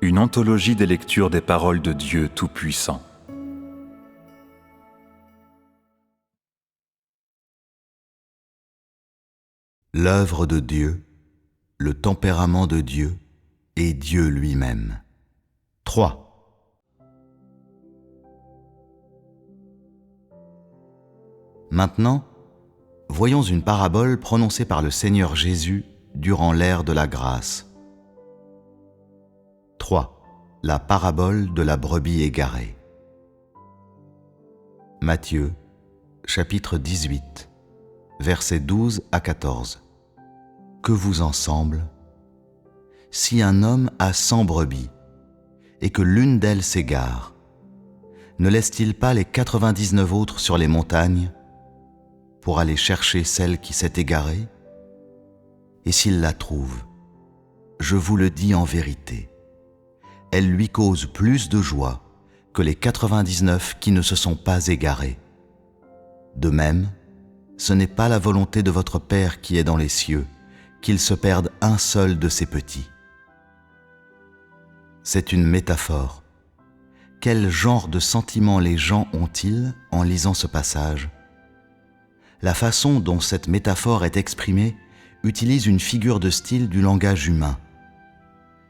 Une anthologie des lectures des paroles de Dieu Tout-Puissant. L'œuvre de Dieu, le tempérament de Dieu et Dieu lui-même. 3. Maintenant, voyons une parabole prononcée par le Seigneur Jésus durant l'ère de la grâce. 3. La parabole de la brebis égarée. Matthieu, chapitre 18, versets 12 à 14. Que vous en semble ? Si un homme a 100 brebis, et que l'une d'elles s'égare, ne laisse-t-il pas les 99 autres sur les montagnes pour aller chercher celle qui s'est égarée ? Et s'il la trouve, je vous le dis en vérité, elle lui cause plus de joie que les 99 qui ne se sont pas égarés. De même, ce n'est pas la volonté de votre Père qui est dans les cieux qu'il se perde un seul de ses petits. C'est une métaphore. Quel genre de sentiments les gens ont-ils en lisant ce passage ? La façon dont cette métaphore est exprimée utilise une figure de style du langage humain.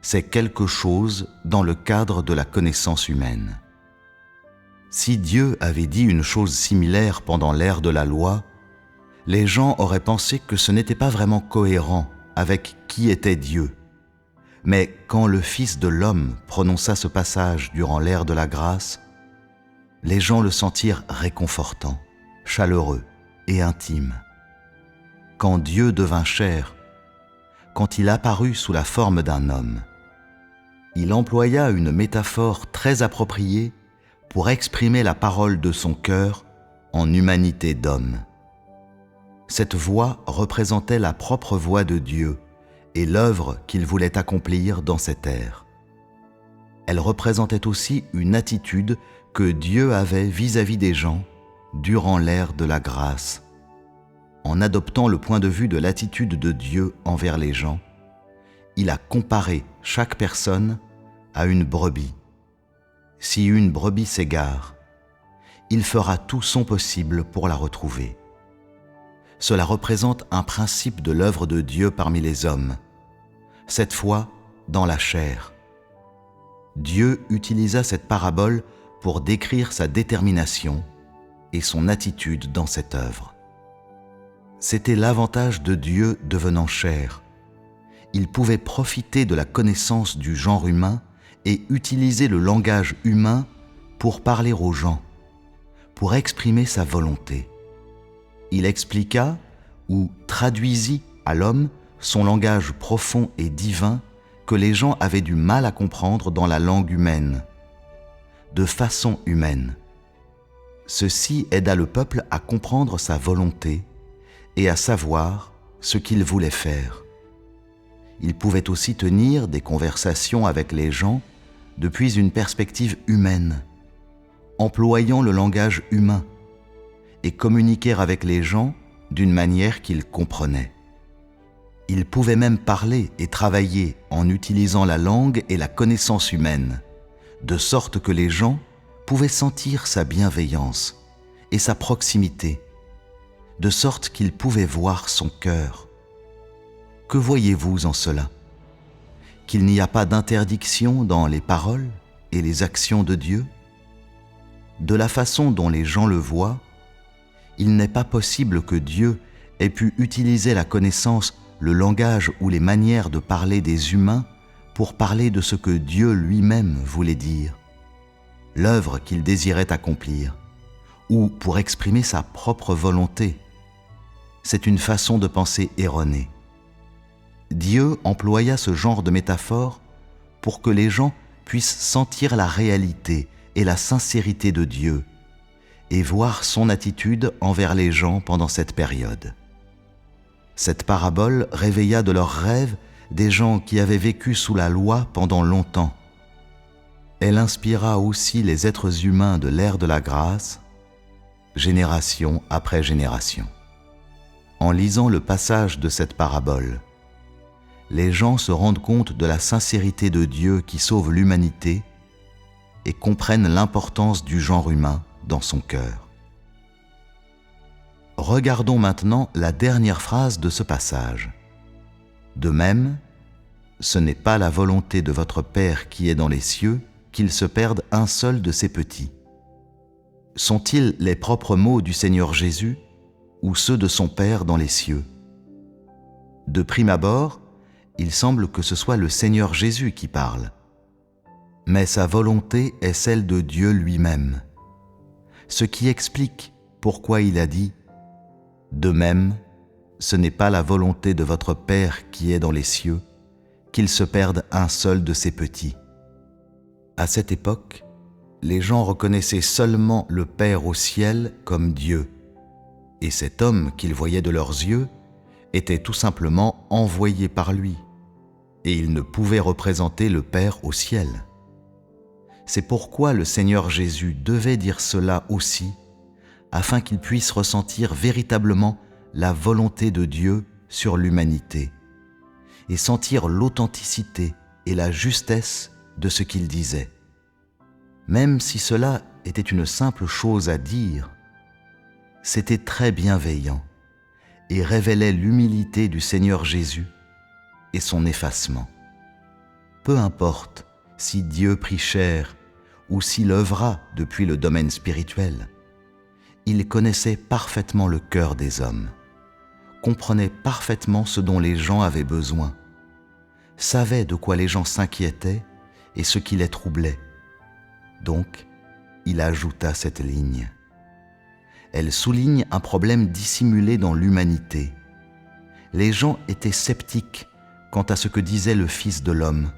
C'est quelque chose dans le cadre de la connaissance humaine. Si Dieu avait dit une chose similaire pendant l'ère de la loi, les gens auraient pensé que ce n'était pas vraiment cohérent avec qui était Dieu. Mais quand le Fils de l'homme prononça ce passage durant l'ère de la grâce, les gens le sentirent réconfortant, chaleureux et intime. Quand Dieu devint chair, quand il apparut sous la forme d'un homme, il employa une métaphore très appropriée pour exprimer la parole de son cœur en humanité d'homme. Cette voix représentait la propre voix de Dieu et l'œuvre qu'il voulait accomplir dans cette ère. Elle représentait aussi une attitude que Dieu avait vis-à-vis des gens durant l'ère de la grâce. En adoptant le point de vue de l'attitude de Dieu envers les gens, il a comparé chaque personne à une brebis. Si une brebis s'égare, il fera tout son possible pour la retrouver. Cela représente un principe de l'œuvre de Dieu parmi les hommes, cette fois dans la chair. Dieu utilisa cette parabole pour décrire sa détermination et son attitude dans cette œuvre. C'était l'avantage de Dieu devenant chair. Il pouvait profiter de la connaissance du genre humain et utiliser le langage humain pour parler aux gens, pour exprimer sa volonté. Il expliqua ou traduisit à l'homme son langage profond et divin que les gens avaient du mal à comprendre dans la langue humaine, de façon humaine. Ceci aida le peuple à comprendre sa volonté et à savoir ce qu'il voulait faire. Il pouvait aussi tenir des conversations avec les gens depuis une perspective humaine, employant le langage humain et communiquer avec les gens d'une manière qu'ils comprenaient. Il pouvait même parler et travailler en utilisant la langue et la connaissance humaine, de sorte que les gens pouvaient sentir sa bienveillance et sa proximité, de sorte qu'ils pouvaient voir son cœur. Que voyez-vous en cela ? Qu'il n'y a pas d'interdiction dans les paroles et les actions de Dieu ? De la façon dont les gens le voient, il n'est pas possible que Dieu ait pu utiliser la connaissance, le langage ou les manières de parler des humains pour parler de ce que Dieu lui-même voulait dire, l'œuvre qu'il désirait accomplir, ou pour exprimer sa propre volonté. C'est une façon de penser erronée. Dieu employa ce genre de métaphore pour que les gens puissent sentir la réalité et la sincérité de Dieu et voir son attitude envers les gens pendant cette période. Cette parabole réveilla de leurs rêves des gens qui avaient vécu sous la loi pendant longtemps. Elle inspira aussi les êtres humains de l'ère de la grâce, génération après génération. En lisant le passage de cette parabole, les gens se rendent compte de la sincérité de Dieu qui sauve l'humanité et comprennent l'importance du genre humain dans son cœur. Regardons maintenant la dernière phrase de ce passage. De même, ce n'est pas la volonté de votre Père qui est dans les cieux qu'il se perde un seul de ses petits. Sont-ils les propres mots du Seigneur Jésus ou ceux de son Père dans les cieux? De prime abord, il semble que ce soit le Seigneur Jésus qui parle. Mais sa volonté est celle de Dieu lui-même, ce qui explique pourquoi il a dit « De même, ce n'est pas la volonté de votre Père qui est dans les cieux qu'il se perde un seul de ses petits. » À cette époque, les gens reconnaissaient seulement le Père au ciel comme Dieu, et cet homme qu'ils voyaient de leurs yeux était tout simplement envoyé par lui, et il ne pouvait représenter le Père au ciel. C'est pourquoi le Seigneur Jésus devait dire cela aussi, afin qu'ils puissent ressentir véritablement la volonté de Dieu sur l'humanité, et sentir l'authenticité et la justesse de ce qu'il disait. Même si cela était une simple chose à dire, c'était très bienveillant et révélait l'humilité du Seigneur Jésus et son effacement. Peu importe si Dieu prit chair ou s'il œuvra depuis le domaine spirituel, il connaissait parfaitement le cœur des hommes, comprenait parfaitement ce dont les gens avaient besoin, savait de quoi les gens s'inquiétaient et ce qui les troublait. Donc, il ajouta cette ligne. Elle souligne un problème dissimulé dans l'humanité. Les gens étaient sceptiques quant à ce que disait le Fils de l'homme,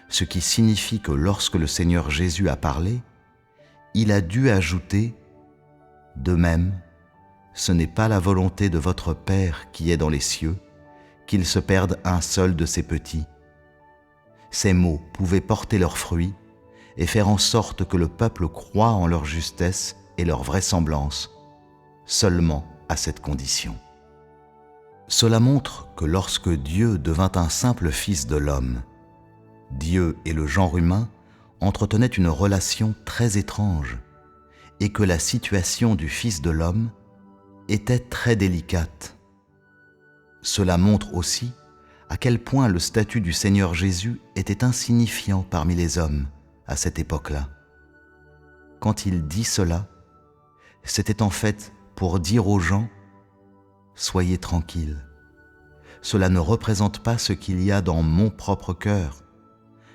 ce qui signifie que lorsque le Seigneur Jésus a parlé, il a dû ajouter « De même, ce n'est pas la volonté de votre Père qui est dans les cieux qu'il se perde un seul de ses petits. » Ces mots pouvaient porter leurs fruits et faire en sorte que le peuple croie en leur justesse et leur vraisemblance, seulement à cette condition. Cela montre que lorsque Dieu devint un simple fils de l'homme, Dieu et le genre humain entretenaient une relation très étrange et que la situation du Fils de l'homme était très délicate. Cela montre aussi à quel point le statut du Seigneur Jésus était insignifiant parmi les hommes à cette époque-là. Quand il dit cela, c'était en fait pour dire aux gens « Soyez tranquilles, cela ne représente pas ce qu'il y a dans mon propre cœur,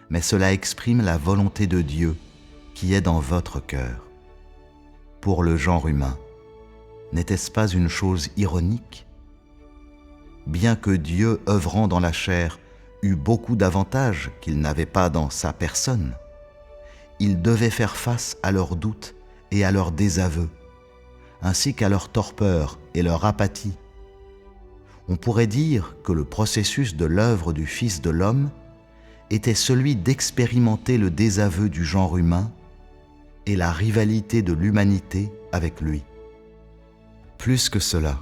mais cela exprime la volonté de Dieu qui est dans votre cœur. » Pour le genre humain, n'était-ce pas une chose ironique? Bien que Dieu œuvrant dans la chair eût beaucoup d'avantages qu'il n'avait pas dans sa personne, il devait faire face à leurs doutes et à leurs désaveux, ainsi qu'à leur torpeur et leur apathie. On pourrait dire que le processus de l'œuvre du Fils de l'homme était celui d'expérimenter le désaveu du genre humain et la rivalité de l'humanité avec lui. Plus que cela,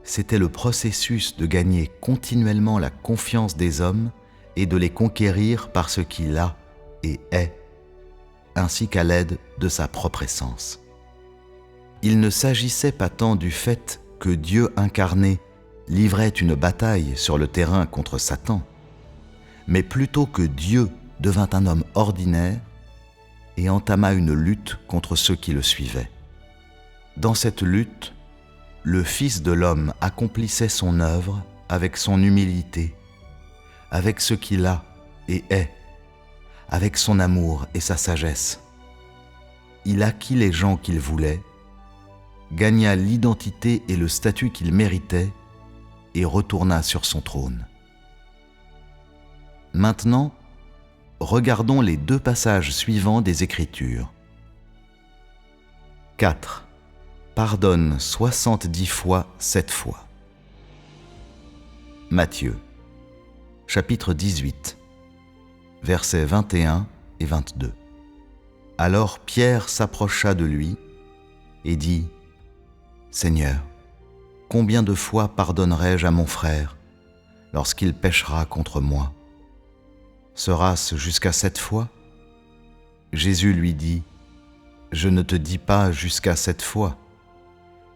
c'était le processus de gagner continuellement la confiance des hommes et de les conquérir par ce qu'il a et est, ainsi qu'à l'aide de sa propre essence. Il ne s'agissait pas tant du fait que Dieu incarné livrait une bataille sur le terrain contre Satan, mais plutôt que Dieu devint un homme ordinaire et entama une lutte contre ceux qui le suivaient. Dans cette lutte, le Fils de l'homme accomplissait son œuvre avec son humilité, avec ce qu'il a et est, avec son amour et sa sagesse. Il acquit les gens qu'il voulait, gagna l'identité et le statut qu'il méritait et retourna sur son trône. Maintenant, regardons les 2 passages suivants des Écritures. 4. Pardonne 70 fois 7 fois. Matthieu, chapitre 18, versets 21 et 22. Alors Pierre s'approcha de lui et dit « Seigneur, combien de fois pardonnerai-je à mon frère, lorsqu'il péchera contre moi? Sera-ce jusqu'à 7 fois? Jésus lui dit, je ne te dis pas jusqu'à 7 fois,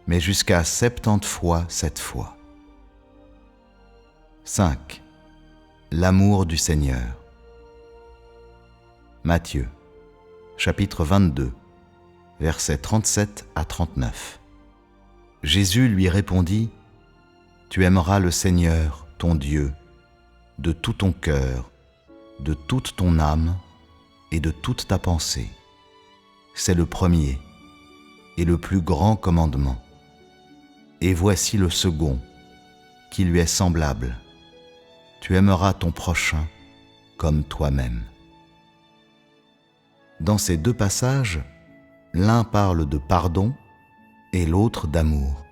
mais jusqu'à 70 fois 7 fois. 5. L'amour du Seigneur. Matthieu, chapitre 22, versets 37 à 39. Jésus lui répondit, tu aimeras le Seigneur, ton Dieu, de tout ton cœur, de toute ton âme et de toute ta pensée. C'est le premier et le plus grand commandement. Et voici le second, qui lui est semblable. Tu aimeras ton prochain comme toi-même. Dans ces deux passages, l'un parle de pardon et l'autre d'amour.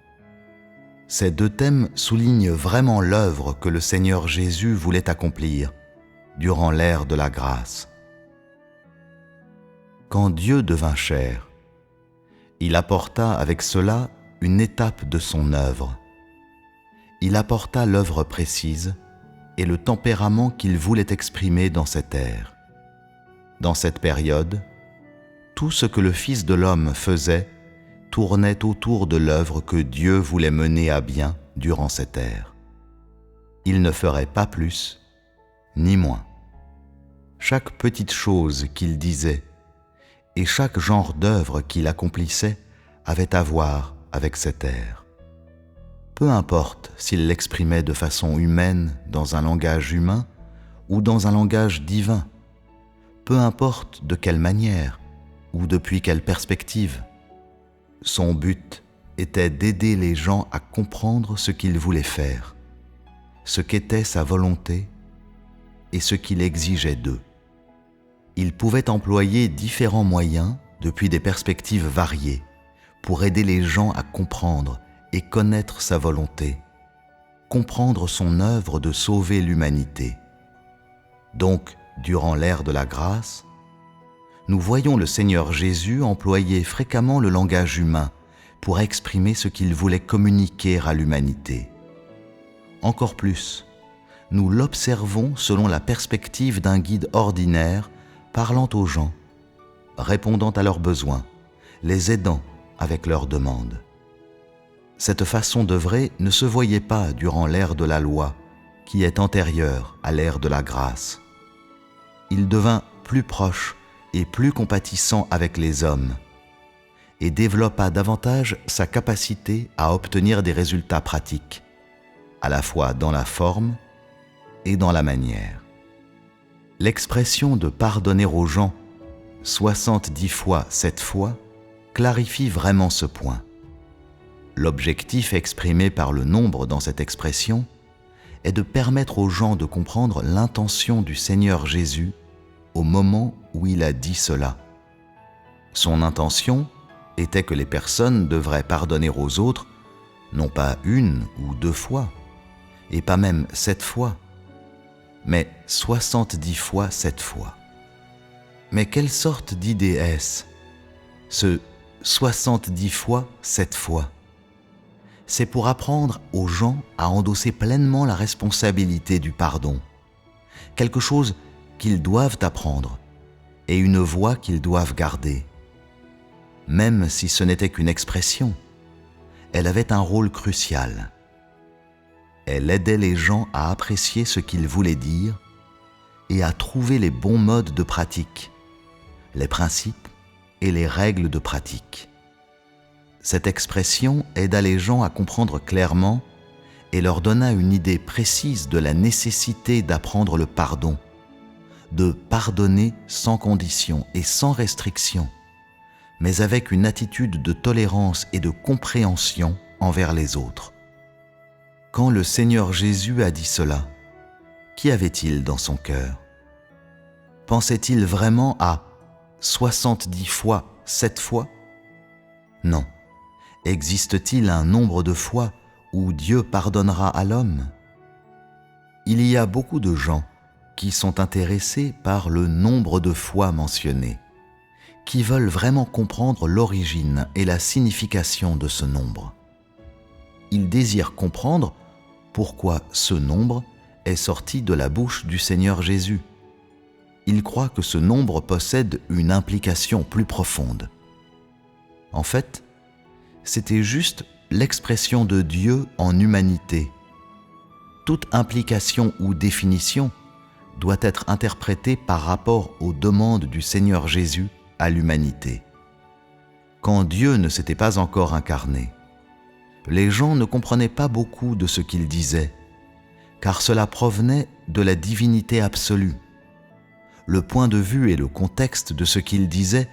Ces deux thèmes soulignent vraiment l'œuvre que le Seigneur Jésus voulait accomplir durant l'ère de la grâce. Quand Dieu devint chair, il apporta avec cela une étape de son œuvre. Il apporta l'œuvre précise et le tempérament qu'il voulait exprimer dans cette ère. Dans cette période, tout ce que le Fils de l'homme faisait tournait autour de l'œuvre que Dieu voulait mener à bien durant cette ère. Il ne ferait pas plus ni moins. Chaque petite chose qu'il disait et chaque genre d'œuvre qu'il accomplissait avait à voir avec cette ère. Peu importe s'il l'exprimait de façon humaine dans un langage humain ou dans un langage divin, peu importe de quelle manière ou depuis quelle perspective, son but était d'aider les gens à comprendre ce qu'il voulait faire, ce qu'était sa volonté et ce qu'il exigeait d'eux. Il pouvait employer différents moyens depuis des perspectives variées pour aider les gens à comprendre et connaître sa volonté, comprendre son œuvre de sauver l'humanité. Donc, durant l'ère de la grâce, nous voyons le Seigneur Jésus employer fréquemment le langage humain pour exprimer ce qu'il voulait communiquer à l'humanité. Encore plus, nous l'observons selon la perspective d'un guide ordinaire parlant aux gens, répondant à leurs besoins, les aidant avec leurs demandes. Cette façon d'œuvrer ne se voyait pas durant l'ère de la loi, qui est antérieure à l'ère de la grâce. Il devint plus proche et plus compatissant avec les hommes, et développa davantage sa capacité à obtenir des résultats pratiques, à la fois dans la forme et dans la manière. L'expression de pardonner aux gens 70 fois 7 fois clarifie vraiment ce point. L'objectif exprimé par le nombre dans cette expression est de permettre aux gens de comprendre l'intention du Seigneur Jésus au moment où il a dit cela. Son intention était que les personnes devraient pardonner aux autres non pas 1 ou 2 fois, et pas même 7 fois, mais 70 fois 7 fois. Mais quelle sorte d'idée est-ce, ce 70 fois 7 fois? C'est pour apprendre aux gens à endosser pleinement la responsabilité du pardon, quelque chose qu'ils doivent apprendre et une voie qu'ils doivent garder. Même si ce n'était qu'une expression, elle avait un rôle crucial. Elle aidait les gens à apprécier ce qu'ils voulaient dire et à trouver les bons modes de pratique, les principes et les règles de pratique. Cette expression aida les gens à comprendre clairement et leur donna une idée précise de la nécessité d'apprendre le pardon, de pardonner sans condition et sans restriction, mais avec une attitude de tolérance et de compréhension envers les autres. Quand le Seigneur Jésus a dit cela, qu'y avait-il dans son cœur? Pensait-il vraiment à 70 fois 7 fois? Non. Existe-t-il un nombre de fois où Dieu pardonnera à l'homme? Il y a beaucoup de gens qui sont intéressés par le nombre de fois mentionné, qui veulent vraiment comprendre l'origine et la signification de ce nombre. Ils désirent comprendre pourquoi ce nombre est sorti de la bouche du Seigneur Jésus. Il croit que ce nombre possède une implication plus profonde. En fait, c'était juste l'expression de Dieu en humanité. Toute implication ou définition doit être interprétée par rapport aux demandes du Seigneur Jésus à l'humanité. Quand Dieu ne s'était pas encore incarné, les gens ne comprenaient pas beaucoup de ce qu'il disait, car cela provenait de la divinité absolue. Le point de vue et le contexte de ce qu'il disait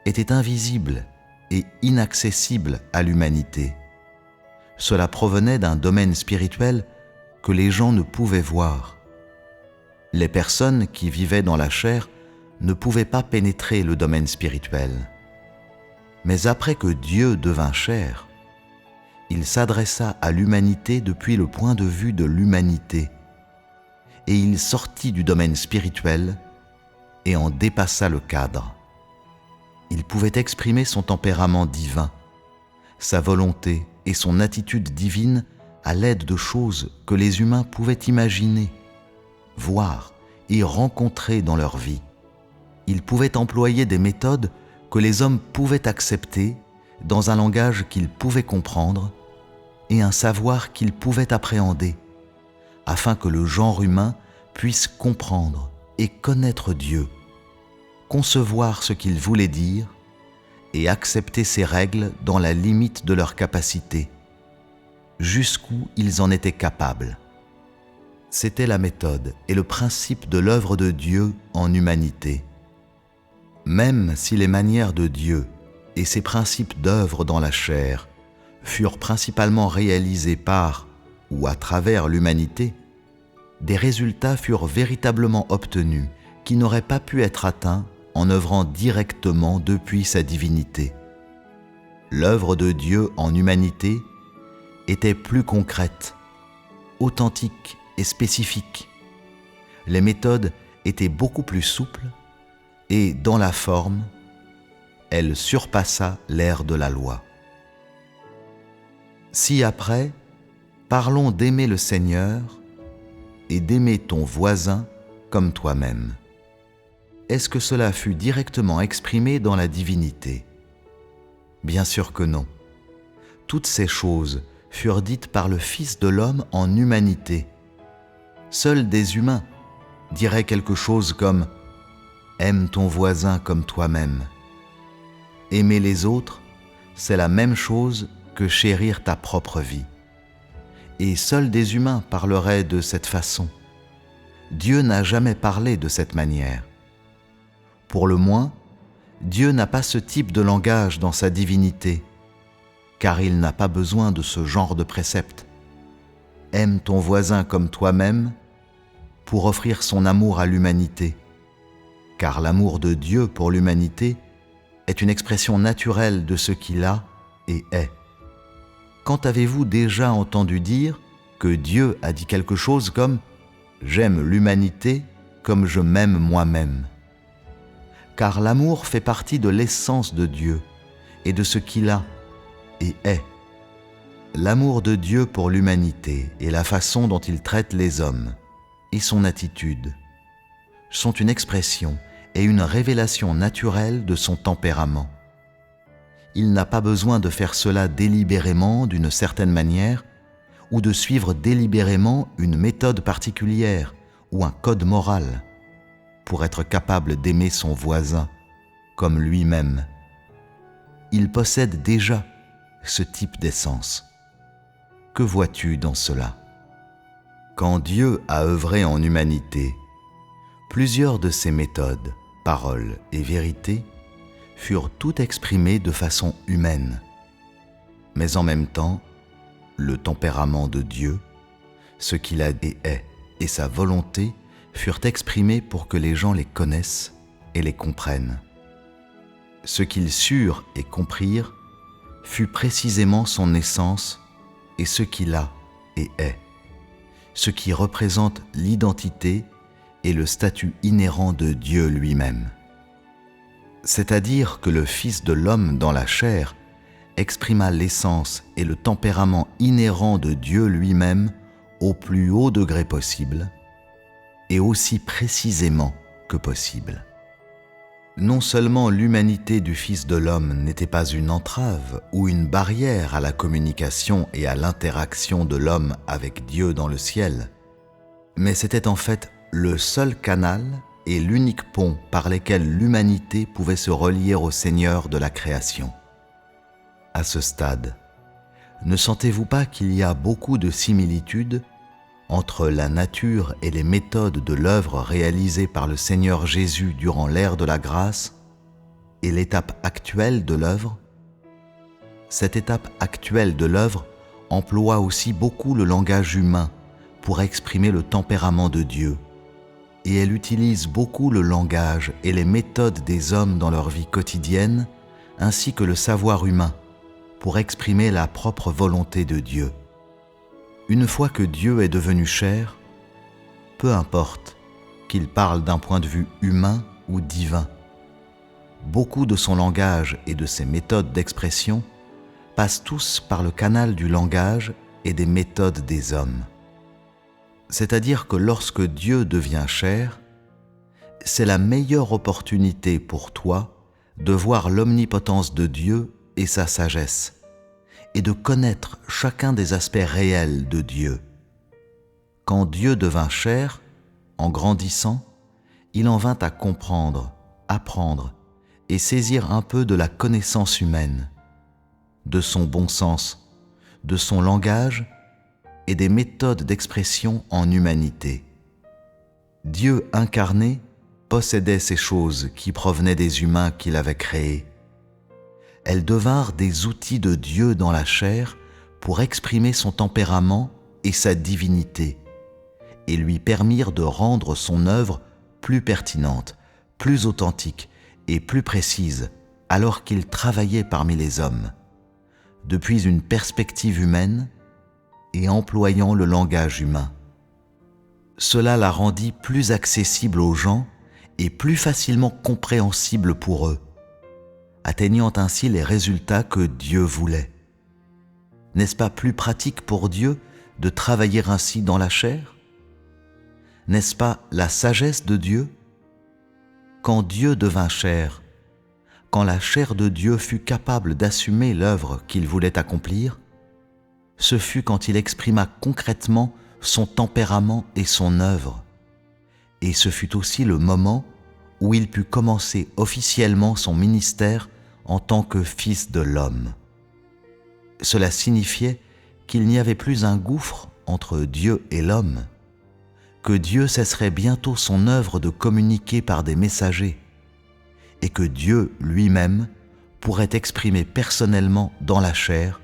étaient invisibles et inaccessibles à l'humanité. Cela provenait d'un domaine spirituel que les gens ne pouvaient voir. Les personnes qui vivaient dans la chair ne pouvaient pas pénétrer le domaine spirituel. Mais après que Dieu devint chair, il s'adressa à l'humanité depuis le point de vue de l'humanité, et il sortit du domaine spirituel et en dépassa le cadre. Il pouvait exprimer son tempérament divin, sa volonté et son attitude divine à l'aide de choses que les humains pouvaient imaginer, voir et rencontrer dans leur vie. Il pouvait employer des méthodes que les hommes pouvaient accepter dans un langage qu'ils pouvaient comprendre et un savoir qu'ils pouvaient appréhender, afin que le genre humain puisse comprendre et connaître Dieu, concevoir ce qu'il voulait dire et accepter ses règles dans la limite de leur capacité, jusqu'où ils en étaient capables. C'était la méthode et le principe de l'œuvre de Dieu en humanité. Même si les manières de Dieu et ses principes d'œuvre dans la chair furent principalement réalisés par ou à travers l'humanité, des résultats furent véritablement obtenus qui n'auraient pas pu être atteints en œuvrant directement depuis sa divinité. L'œuvre de Dieu en humanité était plus concrète, authentique et spécifique. Les méthodes étaient beaucoup plus souples et, dans la forme, elle surpassa l'ère de la loi. Ci-après, parlons d'aimer le Seigneur et d'aimer ton voisin comme toi-même. Est-ce que cela fut directement exprimé dans la divinité? Bien sûr que non. Toutes ces choses furent dites par le Fils de l'homme en humanité. Seuls des humains diraient quelque chose comme « Aime ton voisin comme toi-même ». Aimer les autres, c'est la même chose que chérir ta propre vie. Et seuls des humains parleraient de cette façon. Dieu n'a jamais parlé de cette manière. Pour le moins, Dieu n'a pas ce type de langage dans sa divinité, car il n'a pas besoin de ce genre de précepte. Aime ton voisin comme toi-même pour offrir son amour à l'humanité, car l'amour de Dieu pour l'humanité est une expression naturelle de ce qu'il a et est. Quand avez-vous déjà entendu dire que Dieu a dit quelque chose comme « J'aime l'humanité comme je m'aime moi-même » ? Car l'amour fait partie de l'essence de Dieu et de ce qu'il a et est. L'amour de Dieu pour l'humanité et la façon dont il traite les hommes et son attitude sont une expression et une révélation naturelle de son tempérament. Il n'a pas besoin de faire cela délibérément d'une certaine manière ou de suivre délibérément une méthode particulière ou un code moral pour être capable d'aimer son voisin comme lui-même. Il possède déjà ce type d'essence. Que vois-tu dans cela? Quand Dieu a œuvré en humanité, plusieurs de ses méthodes, paroles et vérités furent toutes exprimées de façon humaine. Mais en même temps, le tempérament de Dieu, ce qu'il a et est, et sa volonté furent exprimés pour que les gens les connaissent et les comprennent. Ce qu'ils surent et comprirent fut précisément son essence et ce qu'il a et est, ce qui représente l'identité et le statut inhérent de Dieu lui-même. C'est-à-dire que le Fils de l'homme dans la chair exprima l'essence et le tempérament inhérent de Dieu lui-même au plus haut degré possible, et aussi précisément que possible. Non seulement l'humanité du Fils de l'homme n'était pas une entrave ou une barrière à la communication et à l'interaction de l'homme avec Dieu dans le ciel, mais c'était en fait le seul canal et l'unique pont par lesquels l'humanité pouvait se relier au Seigneur de la création. À ce stade, ne sentez-vous pas qu'il y a beaucoup de similitudes entre la nature et les méthodes de l'œuvre réalisée par le Seigneur Jésus durant l'ère de la grâce et l'étape actuelle de l'œuvre? Cette étape actuelle de l'œuvre emploie aussi beaucoup le langage humain pour exprimer le tempérament de Dieu, et elle utilise beaucoup le langage et les méthodes des hommes dans leur vie quotidienne, ainsi que le savoir humain, pour exprimer la propre volonté de Dieu. Une fois que Dieu est devenu chair, peu importe qu'il parle d'un point de vue humain ou divin, beaucoup de son langage et de ses méthodes d'expression passent tous par le canal du langage et des méthodes des hommes. C'est-à-dire que lorsque Dieu devient chair, c'est la meilleure opportunité pour toi de voir l'omnipotence de Dieu et sa sagesse, et de connaître chacun des aspects réels de Dieu. Quand Dieu devint chair, en grandissant, il en vint à comprendre, apprendre et saisir un peu de la connaissance humaine, de son bon sens, de son langage et des méthodes d'expression en humanité. Dieu incarné possédait ces choses qui provenaient des humains qu'il avait créés. Elles devinrent des outils de Dieu dans la chair pour exprimer son tempérament et sa divinité, et lui permirent de rendre son œuvre plus pertinente, plus authentique et plus précise alors qu'il travaillait parmi les hommes, depuis une perspective humaine et employant le langage humain. Cela la rendit plus accessible aux gens et plus facilement compréhensible pour eux, atteignant ainsi les résultats que Dieu voulait. N'est-ce pas plus pratique pour Dieu de travailler ainsi dans la chair? N'est-ce pas la sagesse de Dieu? Quand Dieu devint chair, quand la chair de Dieu fut capable d'assumer l'œuvre qu'il voulait accomplir, ce fut quand il exprima concrètement son tempérament et son œuvre, et ce fut aussi le moment où il put commencer officiellement son ministère en tant que Fils de l'homme. Cela signifiait qu'il n'y avait plus un gouffre entre Dieu et l'homme, que Dieu cesserait bientôt son œuvre de communiquer par des messagers, et que Dieu lui-même pourrait exprimer personnellement dans la chair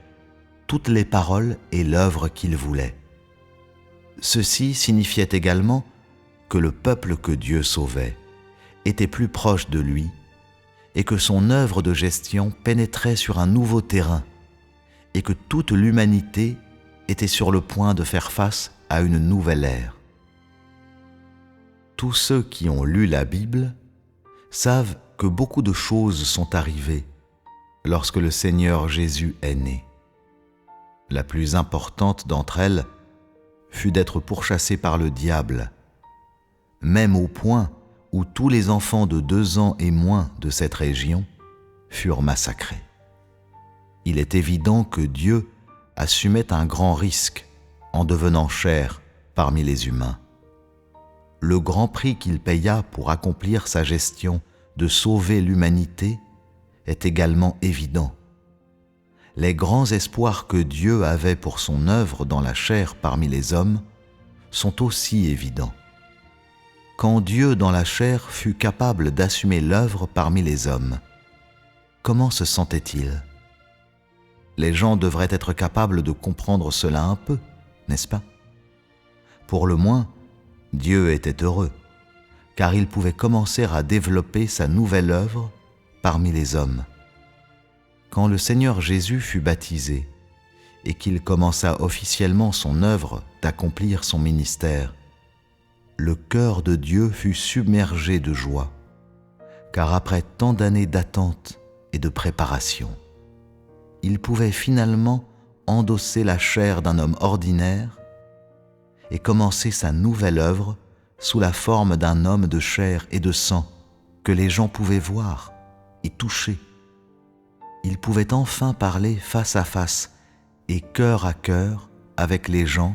toutes les paroles et l'œuvre qu'il voulait. Ceci signifiait également que le peuple que Dieu sauvait était plus proche de lui et que son œuvre de gestion pénétrait sur un nouveau terrain et que toute l'humanité était sur le point de faire face à une nouvelle ère. Tous ceux qui ont lu la Bible savent que beaucoup de choses sont arrivées lorsque le Seigneur Jésus est né. La plus importante d'entre elles fut d'être pourchassé par le diable, même au point où tous les enfants de 2 ans et moins de cette région furent massacrés. Il est évident que Dieu assumait un grand risque en devenant chair parmi les humains. Le grand prix qu'il paya pour accomplir sa gestion de sauver l'humanité est également évident. Les grands espoirs que Dieu avait pour son œuvre dans la chair parmi les hommes sont aussi évidents. Quand Dieu dans la chair fut capable d'assumer l'œuvre parmi les hommes, comment se sentait-il? Les gens devraient être capables de comprendre cela un peu, n'est-ce pas? Pour le moins, Dieu était heureux, car il pouvait commencer à développer sa nouvelle œuvre parmi les hommes. Quand le Seigneur Jésus fut baptisé et qu'il commença officiellement son œuvre d'accomplir son ministère, le cœur de Dieu fut submergé de joie, car après tant d'années d'attente et de préparation, il pouvait finalement endosser la chair d'un homme ordinaire et commencer sa nouvelle œuvre sous la forme d'un homme de chair et de sang que les gens pouvaient voir et toucher. Il pouvait enfin parler face à face et cœur à cœur avec les gens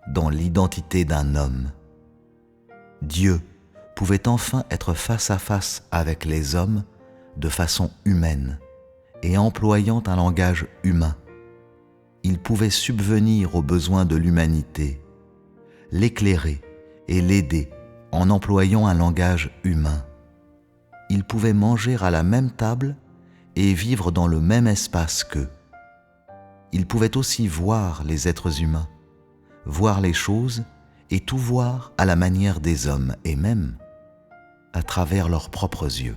dans l'identité d'un homme. Dieu pouvait enfin être face à face avec les hommes de façon humaine et employant un langage humain. Il pouvait subvenir aux besoins de l'humanité, l'éclairer et l'aider en employant un langage humain. Il pouvait manger à la même table et vivre dans le même espace qu'eux. Il pouvait aussi voir les êtres humains, voir les choses et tout voir à la manière des hommes et même à travers leurs propres yeux.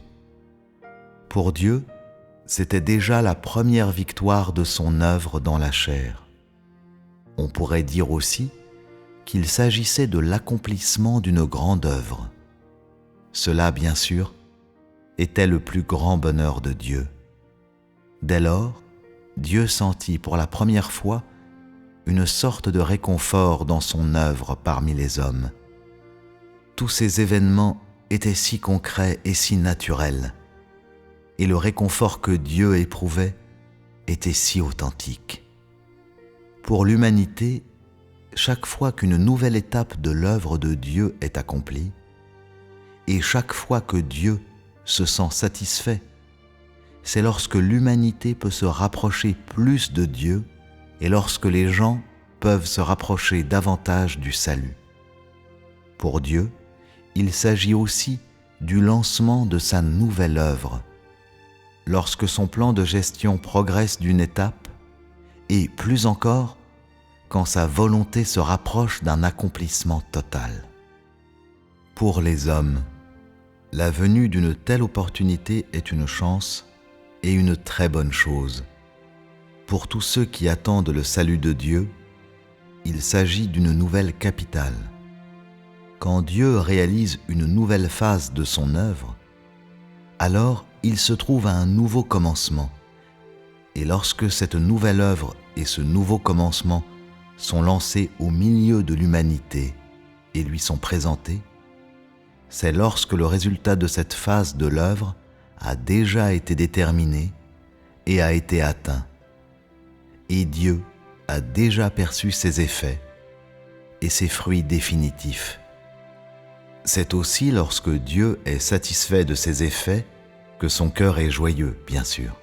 Pour Dieu, c'était déjà la première victoire de son œuvre dans la chair. On pourrait dire aussi qu'il s'agissait de l'accomplissement d'une grande œuvre. Cela, bien sûr, était le plus grand bonheur de Dieu. Dès lors, Dieu sentit pour la première fois une sorte de réconfort dans son œuvre parmi les hommes. Tous ces événements étaient si concrets et si naturels, et le réconfort que Dieu éprouvait était si authentique. Pour l'humanité, chaque fois qu'une nouvelle étape de l'œuvre de Dieu est accomplie, et chaque fois que Dieu se sent satisfait, c'est lorsque l'humanité peut se rapprocher plus de Dieu et lorsque les gens peuvent se rapprocher davantage du salut. Pour Dieu, il s'agit aussi du lancement de sa nouvelle œuvre, lorsque son plan de gestion progresse d'une étape, et plus encore, quand sa volonté se rapproche d'un accomplissement total. Pour les hommes, la venue d'une telle opportunité est une chance et une très bonne chose. Pour tous ceux qui attendent le salut de Dieu, il s'agit d'une nouvelle capitale. Quand Dieu réalise une nouvelle phase de son œuvre, alors il se trouve à un nouveau commencement. Et lorsque cette nouvelle œuvre et ce nouveau commencement sont lancés au milieu de l'humanité et lui sont présentés, c'est lorsque le résultat de cette phase de l'œuvre a déjà été déterminé et a été atteint. Et Dieu a déjà perçu ses effets et ses fruits définitifs. C'est aussi lorsque Dieu est satisfait de ses effets que son cœur est joyeux, bien sûr.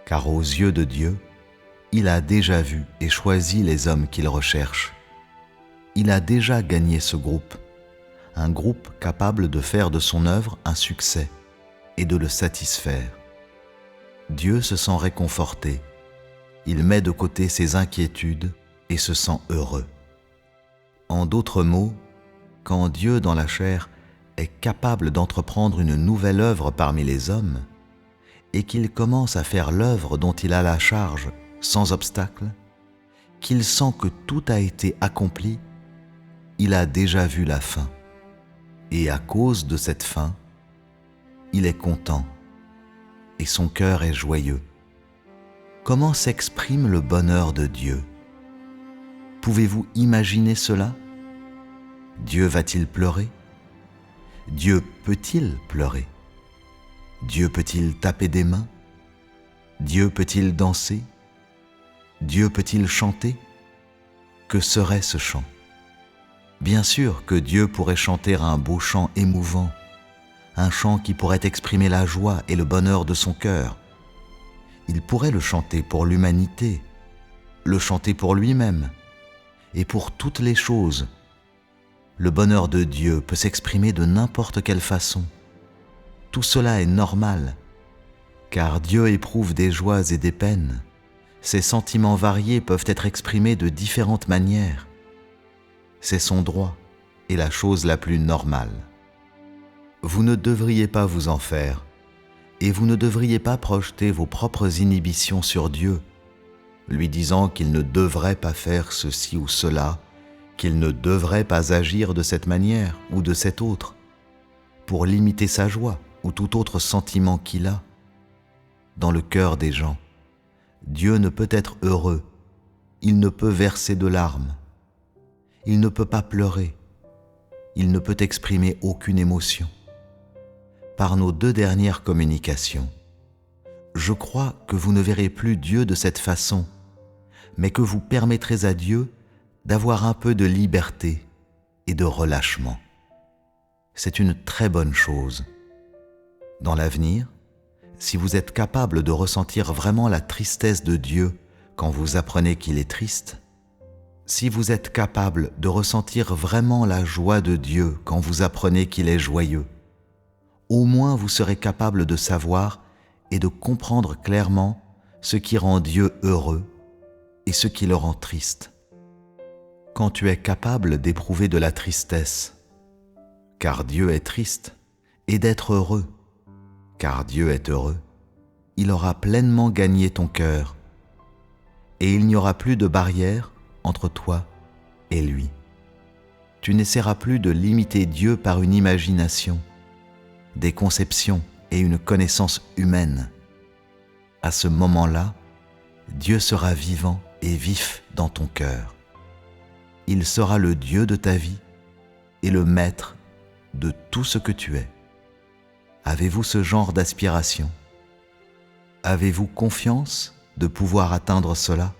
Car aux yeux de Dieu, il a déjà vu et choisi les hommes qu'il recherche. Il a déjà gagné ce groupe, un groupe capable de faire de son œuvre un succès et de le satisfaire. Dieu se sent réconforté, il met de côté ses inquiétudes et se sent heureux. En d'autres mots, quand Dieu dans la chair est capable d'entreprendre une nouvelle œuvre parmi les hommes, et qu'il commence à faire l'œuvre dont il a la charge sans obstacle, qu'il sent que tout a été accompli, il a déjà vu la fin. Et à cause de cette fin, il est content et son cœur est joyeux. Comment s'exprime le bonheur de Dieu? Pouvez-vous imaginer cela? Dieu va-t-il pleurer? Dieu peut-il pleurer? Dieu peut-il taper des mains? Dieu peut-il danser? Dieu peut-il chanter? Que serait ce chant? Bien sûr que Dieu pourrait chanter un beau chant émouvant, un chant qui pourrait exprimer la joie et le bonheur de son cœur. Il pourrait le chanter pour l'humanité, le chanter pour lui-même et pour toutes les choses. Le bonheur de Dieu peut s'exprimer de n'importe quelle façon. Tout cela est normal, car Dieu éprouve des joies et des peines. Ses sentiments variés peuvent être exprimés de différentes manières. C'est son droit et la chose la plus normale. Vous ne devriez pas vous en faire, et vous ne devriez pas projeter vos propres inhibitions sur Dieu, lui disant qu'il ne devrait pas faire ceci ou cela, qu'il ne devrait pas agir de cette manière ou de cette autre, pour limiter sa joie ou tout autre sentiment qu'il a. Dans le cœur des gens, Dieu ne peut être heureux, il ne peut verser de larmes, il ne peut pas pleurer, il ne peut exprimer aucune émotion. Par nos 2 dernières communications, je crois que vous ne verrez plus Dieu de cette façon, mais que vous permettrez à Dieu d'avoir un peu de liberté et de relâchement. C'est une très bonne chose. Dans l'avenir, si vous êtes capable de ressentir vraiment la tristesse de Dieu quand vous apprenez qu'il est triste, si vous êtes capable de ressentir vraiment la joie de Dieu quand vous apprenez qu'il est joyeux, au moins vous serez capable de savoir et de comprendre clairement ce qui rend Dieu heureux et ce qui le rend triste. Quand tu es capable d'éprouver de la tristesse, car Dieu est triste, et d'être heureux, car Dieu est heureux, il aura pleinement gagné ton cœur, et il n'y aura plus de barrière entre toi et lui. Tu n'essaieras plus de limiter Dieu par une imagination, des conceptions et une connaissance humaine. À ce moment-là, Dieu sera vivant et vif dans ton cœur. Il sera le Dieu de ta vie et le maître de tout ce que tu es. Avez-vous ce genre d'aspiration? Avez-vous confiance de pouvoir atteindre cela?